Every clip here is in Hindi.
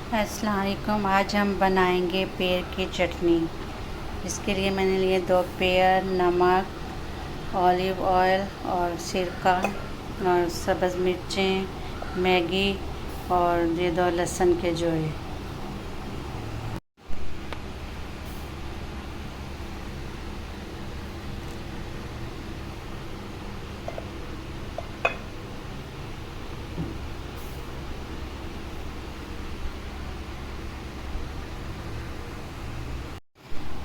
अस्सलाम वालेकुम। आज हम बनाएंगे पेड़ की चटनी। इसके लिए मैंने लिए 2 पेड़, नमक, ऑलिव ऑयल और सिरका और सब्ज़ मिर्चें, मैगी और ये 2 लहसुन के जोड़े।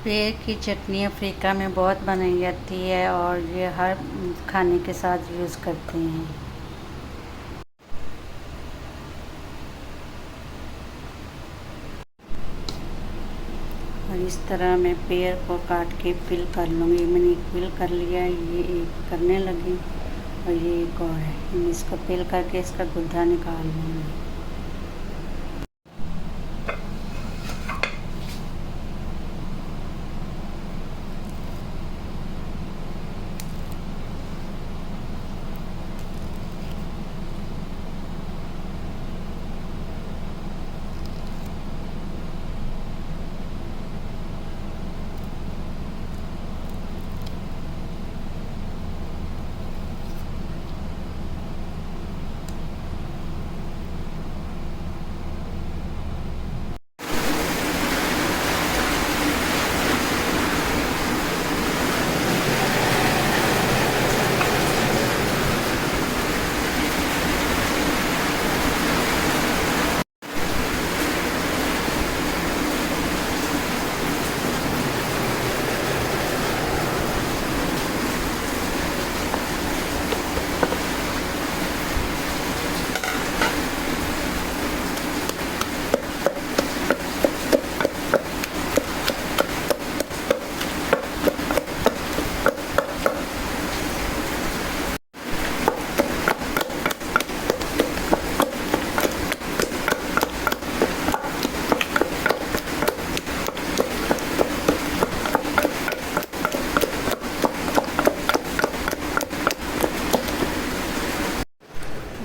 पेड़ की चटनी अफ्रीका में बहुत बनाई जाती है और ये हर खाने के साथ यूज़ करते हैं। और इस तरह मैं पेड़ को काट के फिल कर लूँगी। मैंने एक फिल कर लिया, ये एक करने लगी और ये एक और है। मैं इसको फिल करके इसका गुद्दा निकाल लूँगी।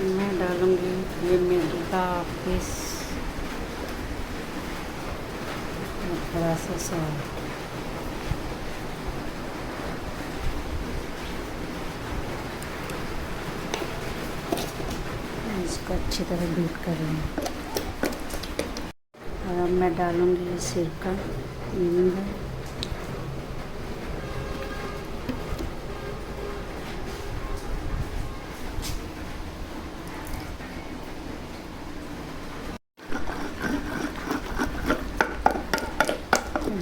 मैं डालूँगी ये मैगी का पीस और थोड़ा सा सॉल्ट। इसको अच्छी तरह बीट कर लूँगी। और अब मैं डालूँगी सिरका, नींबू,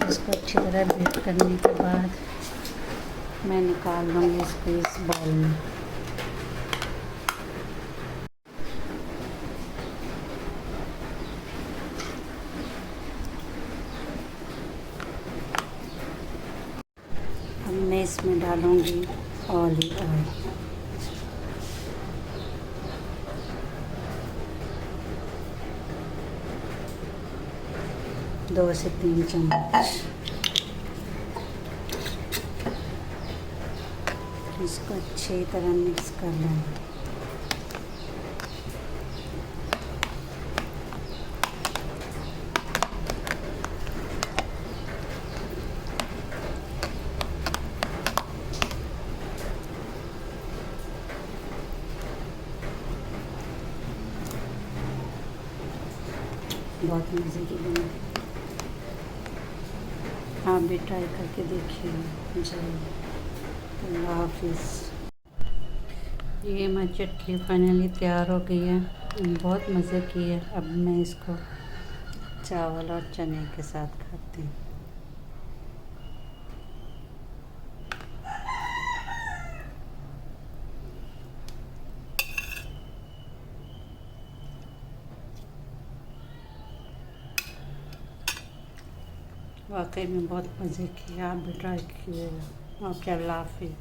इसको अच्छी तरह बीट करने के बाद मैं निकाल लूँगी इसको इस बाउल में। अब मैं इसमें डालूँगी ऑलिव ऑयल। दो से 3 चम्मच। इसको अच्छी तरह मिक्स कर लेंगे। बहुत मज़े की बनी। आप भी ट्राई करके देखिए। अल्लाह हाफिज़। ये मैं चटनी फाइनली तैयार हो गई है, बहुत मज़े की है। अब मैं इसको चावल और चने के साथ खाती हूँ। वाकई में बहुत मज़े की। आप भी ट्राई कीजिएगा। ओके, अल्लाह हाफिज़।